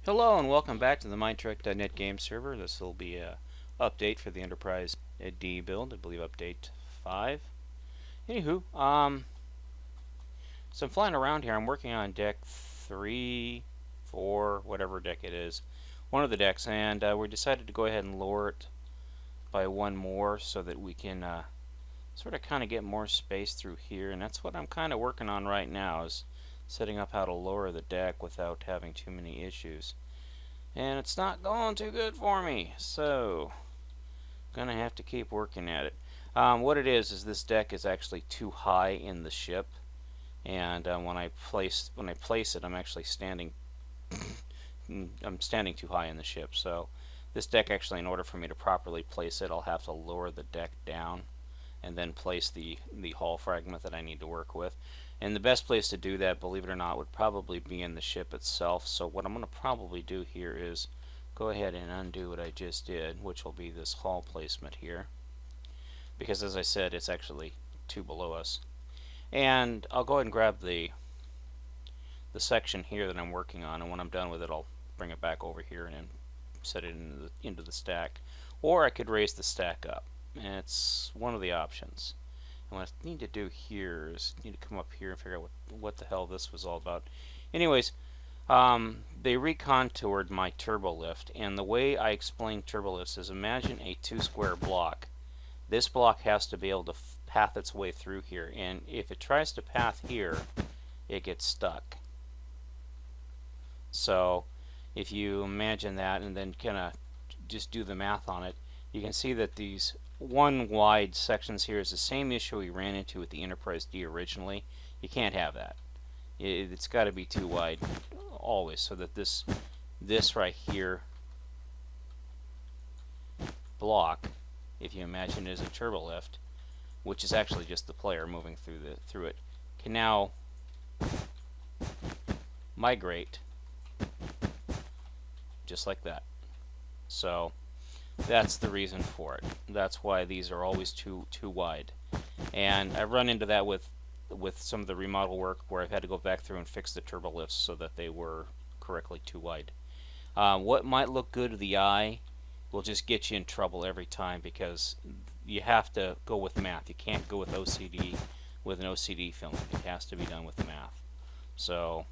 Hello and welcome back to the Minetrek.net game server. This will be a update for the Enterprise D build, I believe update 5. Anywho, so I'm flying around here. I'm working on deck 3, 4, whatever deck it is, one of the decks, and we decided to go ahead and lower it by one more so that we can sort of kind of get more space through here, and that's what I'm kind of working on right now, is setting up how to lower the deck without having too many issues. And it's not going too good for me, so gonna have to keep working at it. What it is this deck is actually too high in the ship, and when I place it, I'm actually standing I'm standing too high in the ship. So this deck, actually, in order for me to properly place it, I'll have to lower the deck down and then place the hull fragment that I need to work with. And the best place to do that, believe it or not, would probably be in the ship itself. So what I'm going to probably do here is go ahead and undo what I just did, which will be this hull placement here. Because as I said, it's actually two below us. And I'll go ahead and grab the section here that I'm working on, and when I'm done with it, I'll bring it back over here and then set it into the stack. Or I could raise the stack up. And it's one of the options. And what I need to do here is need to come up here and figure out what the hell this was all about. Anyways, they recontoured my turbo lift, and the way I explain turbo lifts is, imagine a 2-square block. This block has to be able to path its way through here, and if it tries to path here, it gets stuck. So if you imagine that and then kind of just do the math on it, you can see that these one wide sections here is the same issue we ran into with the Enterprise D originally. You can't have that. It's got to be too wide always, so that this right here block, if you imagine it as a turbo lift, which is actually just the player moving through it, can now migrate just like that. So that's the reason for it. That's why these are always too wide. And I've run into that with some of the remodel work, where I've had to go back through and fix the turbo lifts so that they were correctly too wide. What might look good to the eye will just get you in trouble every time, because you have to go with math. You can't go with OCD with an OCD film. It has to be done with math. So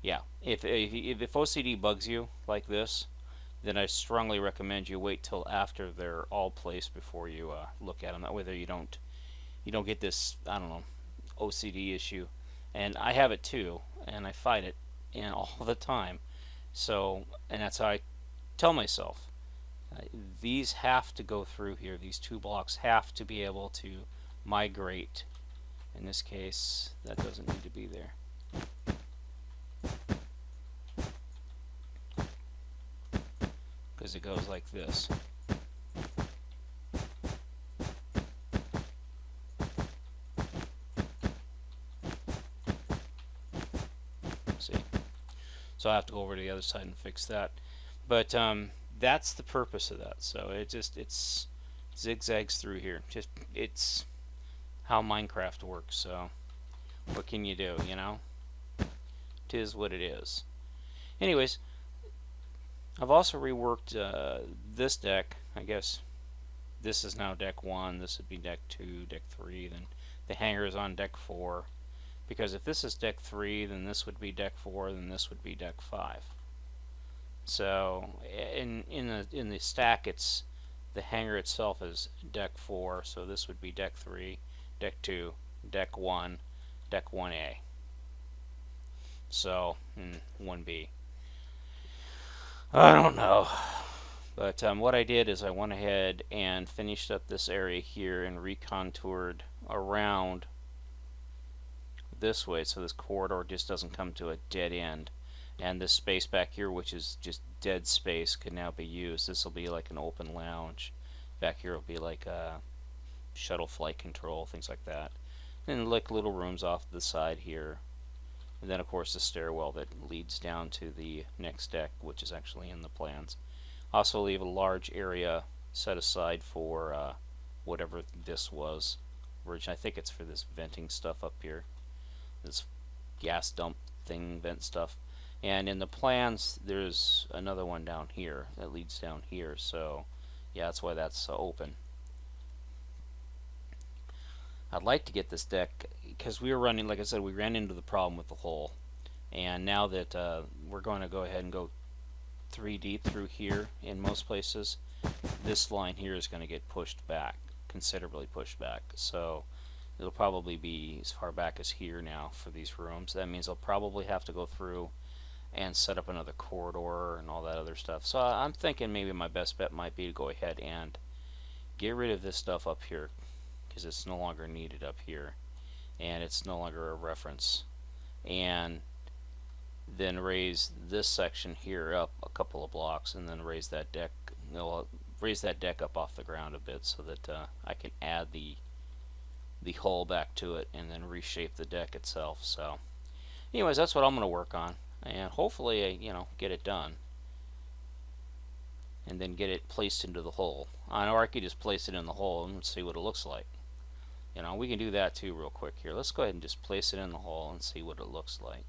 yeah, if OCD bugs you like this, then I strongly recommend you wait till after they're all placed before you look at them. That way you don't get this, I don't know, OCD issue. And I have it too, and I fight it all the time. So, and that's how I tell myself, these have to go through here. These two blocks have to be able to migrate. In this case, that doesn't need to be there. Because it goes like this. See? So I have to go over to the other side and fix that. But that's the purpose of that. So it's zigzags through here. It's how Minecraft works. So what can you do, you know? 'Tis what it is. Anyways, I've also reworked this deck. I guess this is now deck 1, this would be deck 2, deck 3, then the hangar is on deck 4. Because if this is deck 3, then this would be deck 4, then this would be deck 5. So in the stack, it's the hangar itself is deck 4, so this would be deck 3, deck 2, deck 1, deck 1A. So 1B. I don't know. But what I did is I went ahead and finished up this area here and recontoured around this way, so this corridor just doesn't come to a dead end. And this space back here, which is just dead space, could now be used. This will be like an open lounge. Back here will be like a shuttle flight control, things like that. And like little rooms off to the side here. And then, of course, the stairwell that leads down to the next deck, which is actually in the plans. Also leave a large area set aside for whatever this was. I think it's for this venting stuff up here. This gas dump thing, vent stuff. And in the plans, there's another one down here that leads down here. So, yeah, that's why that's open. I'd like to get this deck because we were running, like I said, we ran into the problem with the hole. And now that we're going to go ahead and go 3 deep through here in most places, this line here is going to get pushed back, considerably pushed back. So it'll probably be as far back as here now for these rooms. That means I'll probably have to go through and set up another corridor and all that other stuff. So I'm thinking maybe my best bet might be to go ahead and get rid of this stuff up here, because it's no longer needed up here and it's no longer a reference, and then raise this section here up a couple of blocks, and then raise that deck, raise that deck up off the ground a bit so that I can add the hull back to it and then reshape the deck itself. So anyways, that's what I'm going to work on, and hopefully get it done and then get it placed into the hole. Or I could just place it in the hole and see what it looks like. We can do that too real quick here. Let's go ahead and just place it in the hole and see what it looks like,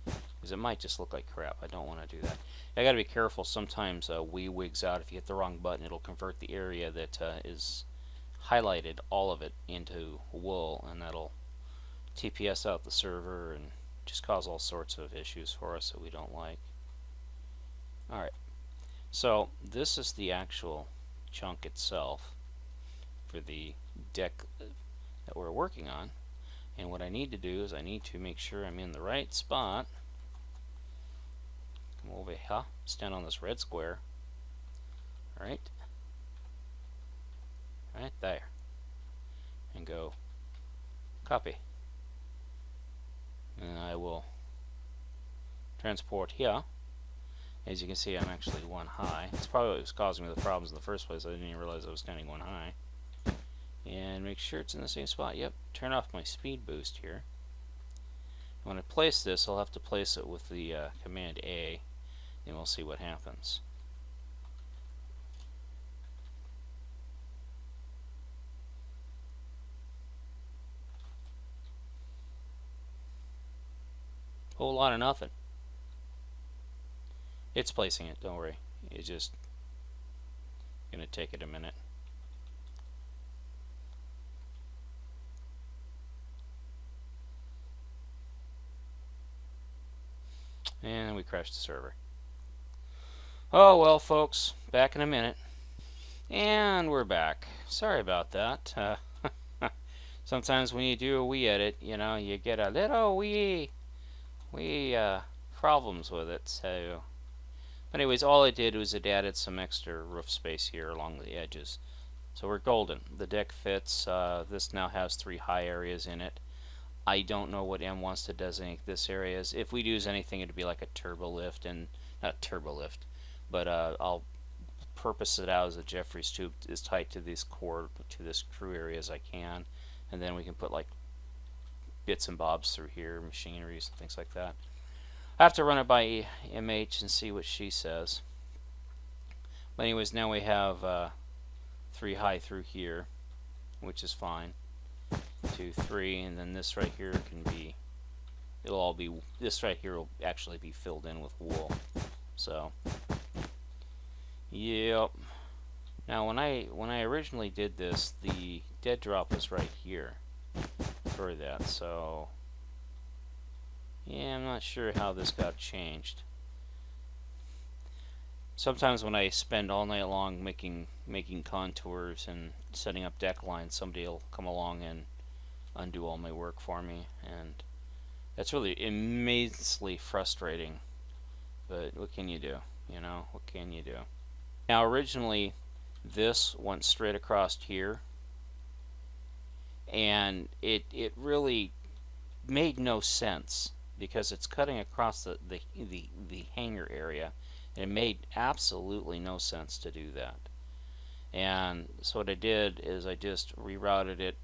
because it might just look like crap. I don't want to do that. I got to be careful. Sometimes Wii wigs out. If you hit the wrong button, it'll convert the area that is highlighted, all of it, into wool, and that'll TPS out the server and just cause all sorts of issues for us that we don't like. Alright, so this is the actual chunk itself for the deck that we're working on. And what I need to do is I need to make sure I'm in the right spot. Come over here, stand on this red square. Right there. And go copy. And I will transport here. As you can see, I'm actually one high. It's probably what was causing me the problems in the first place. I didn't even realize I was standing one high. And make sure it's in the same spot. Yep, turn off my speed boost here. When I place this, I'll have to place it with the command A, and we'll see what happens. Whole lot of nothing. It's placing it, don't worry. It's just gonna take it a minute. And we crashed the server. Oh well, folks, back in a minute. And we're back. Sorry about that. Sometimes when you do a Wii edit, you get a little Wii problems with it. So, but anyways, all I did was it added some extra roof space here along the edges. So we're golden. The deck fits. This now has 3 high areas in it. I don't know what M wants to designate this area as. If we use anything, it'd be like a turbo lift, and not turbo lift, but I'll purpose it out as a Jeffries tube as tight to this core, to this crew area as I can, and then we can put like bits and bobs through here, machineries and things like that. I have to run it by MH and see what she says. But anyways, now we have 3 high through here, which is fine. 2, 3, and then this right here can be, this right here will actually be filled in with wool. So, yep. Now when I originally did this, the dead drop was right here for that. So, yeah, I'm not sure how this got changed. Sometimes when I spend all night long making contours and setting up deck lines, somebody will come along and undo all my work for me, and that's really immensely frustrating. But what can you do? What can you do? Now originally this went straight across here, and it really made no sense because it's cutting across the hangar area, and it made absolutely no sense to do that. And so what I did is I just rerouted it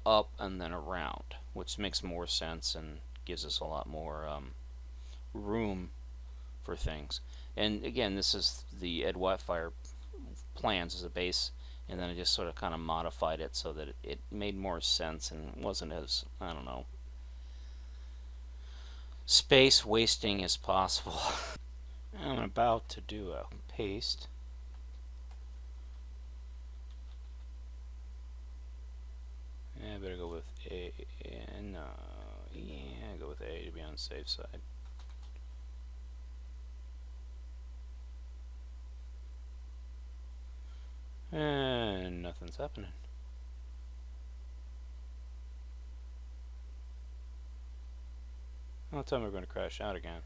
up and then around, which makes more sense and gives us a lot more room for things. And again, this is the Ed Wetfire plans as a base, and then I just sort of kind of modified it so that it made more sense and wasn't as, I don't know, space wasting as possible. I'm about to do a paste. Yeah, I better go with A. No, yeah, go with A to be on the safe side. And nothing's happening. Well, tell me we're going to crash out again.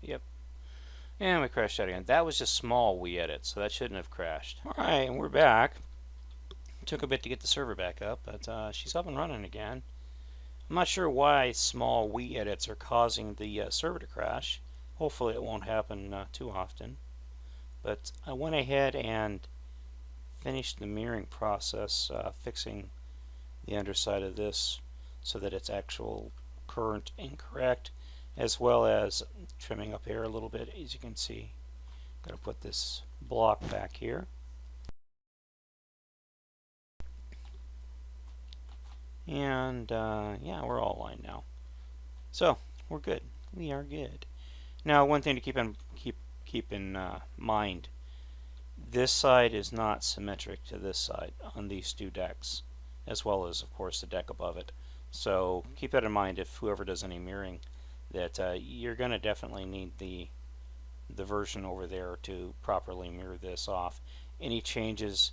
Yep. And we crashed out again. That was just small we edit, so that shouldn't have crashed. Alright, and we're back. Took a bit to get the server back up, but she's up and running again. I'm not sure why small we edits are causing the server to crash. Hopefully it won't happen too often. But I went ahead and finished the mirroring process, fixing the underside of this so that it's actual current and correct, as well as trimming up here a little bit. As you can see, I'm going to put this block back here. And yeah, we're all aligned now. So we're good. We are good. Now, one thing to keep in mind: this side is not symmetric to this side on these two decks, as well as, of course, the deck above it. So keep that in mind if whoever does any mirroring, that you're going to definitely need the version over there to properly mirror this off. Any changes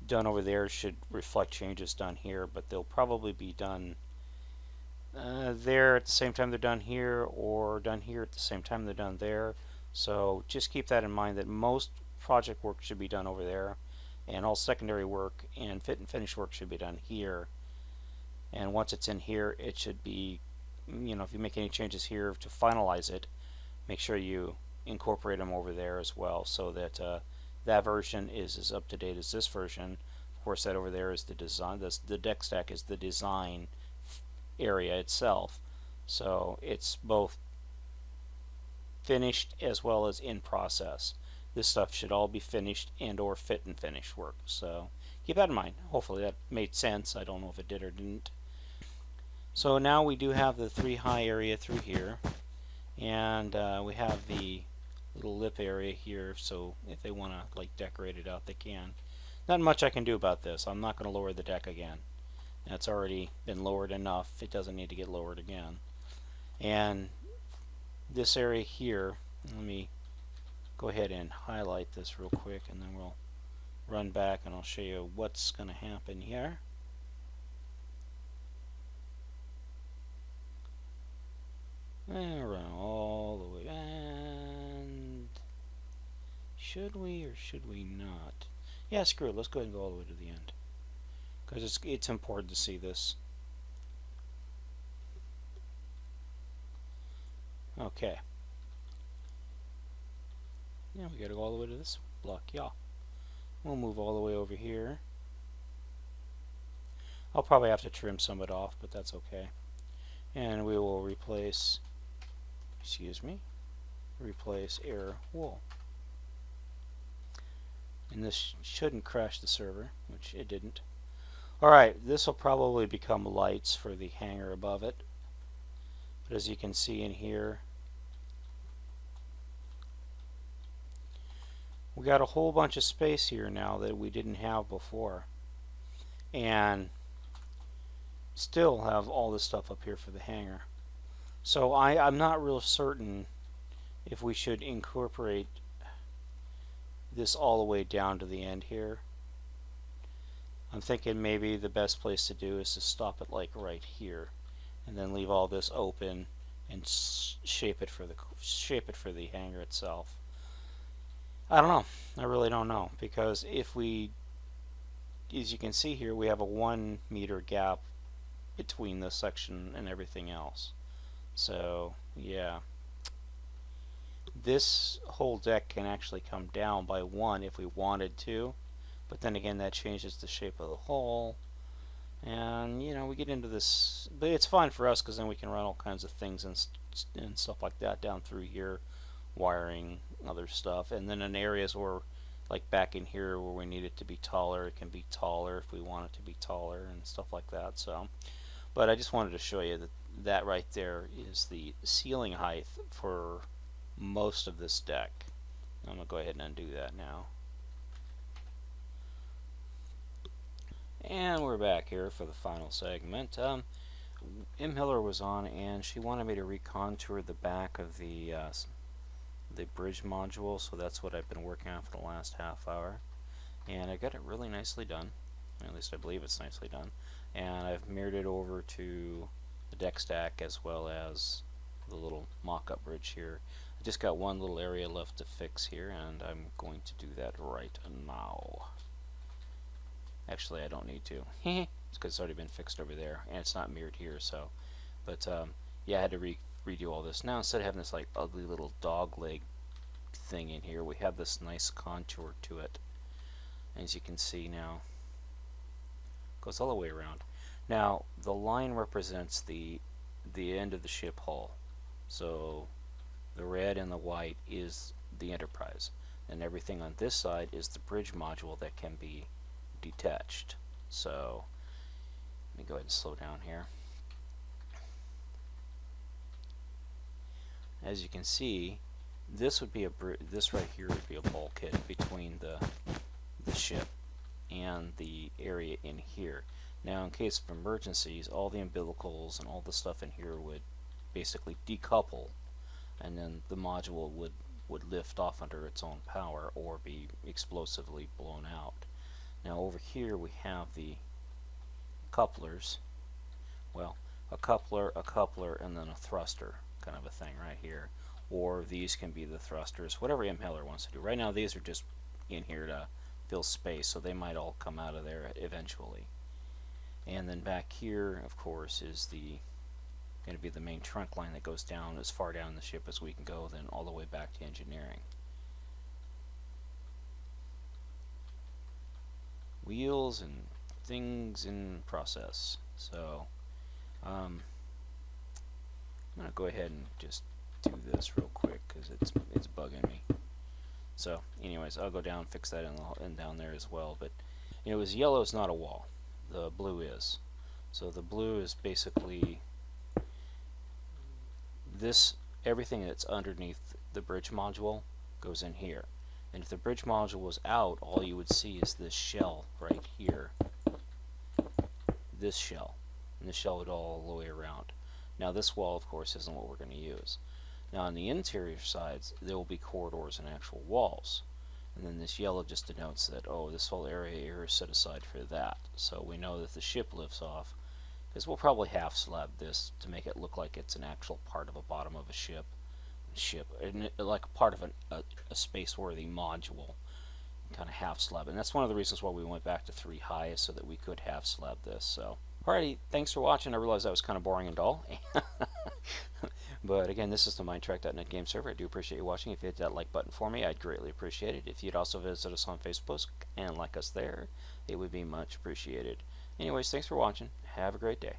done over there should reflect changes done here, but they'll probably be done there at the same time they're done here, or done here at the same time they're done there. So just keep that in mind, that most project work should be done over there, and all secondary work and fit and finish work should be done here. And once it's in here, it should be, if you make any changes here to finalize it, make sure you incorporate them over there as well, so that that version is as up to date as this version. Of course, that over there is the design. The deck stack is the design area itself, so it's both finished as well as in process. This stuff should all be finished and or fit and finish work, so keep that in mind. Hopefully that made sense. I don't know if it did or didn't. So now we do have the 3 high area through here, and we have the little lip area here, so if they want to like decorate it out, they can. Not much I can do about this. I'm not going to lower the deck again. That's already been lowered enough. It doesn't need to get lowered again. And this area here, let me go ahead and highlight this real quick, and then we'll run back and I'll show you what's going to happen here. And run all the way. And should we or should we not? Yeah, screw it. Let's go ahead and go all the way to the end, because it's important to see this. Okay. Now we gotta go all the way to this block. Yeah. We'll move all the way over here. I'll probably have to trim some of it off, but that's okay. And we will replace, replace error wool. And this shouldn't crash the server, which it didn't. Alright, this will probably become lights for the hanger above it. But as you can see in here, we got a whole bunch of space here now that we didn't have before. And still have all this stuff up here for the hanger. So I'm not real certain if we should incorporate this all the way down to the end here. I'm thinking maybe the best place to do is to stop it like right here, and then leave all this open and shape it for the hanger itself. I don't know. I really don't know, because if we, as you can see here, we have a 1 meter gap between this section and everything else. So yeah, this whole deck can actually come down by 1 if we wanted to, but then again that changes the shape of the hull, and we get into this, but it's fine for us because then we can run all kinds of things and stuff like that down through here, wiring, other stuff, and then in areas where like back in here where we need it to be taller, it can be taller if we want it to be taller and stuff like that. So, but I just wanted to show you that that right there is the ceiling height for most of this deck. I'm going to go ahead and undo that now. And we're back here for the final segment. M. Hiller was on, and she wanted me to recontour the back of the bridge module, so that's what I've been working on for the last half hour. And I got it really nicely done. At least I believe it's nicely done. And I've mirrored it over to the deck stack as well as the little mock-up bridge here. I just got one little area left to fix here, and I'm going to do that right now. Actually, I don't need to. It's because it's already been fixed over there, and it's not mirrored here. So, but yeah, I had to redo all this. Now instead of having this like ugly little dog leg thing in here, we have this nice contour to it. As you can see now, it goes all the way around. Now the line represents the end of the ship hull. So the red and the white is the Enterprise, and everything on this side is the bridge module that can be detached. So let me go ahead and slow down here. As you can see, this would be this right here would be a bulkhead between the ship and the area in here. Now, in case of emergencies, all the umbilicals and all the stuff in here would basically decouple, and then the module would lift off under its own power or be explosively blown out. Now over here we have the couplers. Well, a coupler, and then a thruster kind of a thing right here. Or these can be the thrusters, whatever M. Hiller wants to do. Right now these are just in here to fill space, so they might all come out of there eventually. And then back here, of course, is going to be the main trunk line that goes down as far down the ship as we can go, then all the way back to engineering. Wheels and things in process. So I'm gonna go ahead and just do this real quick because it's bugging me. So anyways, I'll go down and fix that in down there as well. But you know, yellow is not a wall, the blue is. So the blue is basically this, everything that's underneath the bridge module goes in here. And if the bridge module was out, all you would see is this shell right here. This shell. And this shell would all the way around. Now this wall, of course, isn't what we're going to use. Now on the interior sides, there will be corridors and actual walls. And then this yellow just denotes that, oh, this whole area here is set aside for that. So we know that the ship lifts off, because we'll probably half slab this to make it look like it's an actual part of a bottom of a ship, like part of a space-worthy module, kind of half slab. And that's one of the reasons why we went back to 3 high, so that we could half slab this. So, alrighty, thanks for watching. I realized that was kind of boring and dull. But again, this is the Minetrek.net game server. I do appreciate you watching. If you hit that like button for me, I'd greatly appreciate it. If you'd also visit us on Facebook and like us there, it would be much appreciated. Anyways, thanks for watching. Have a great day.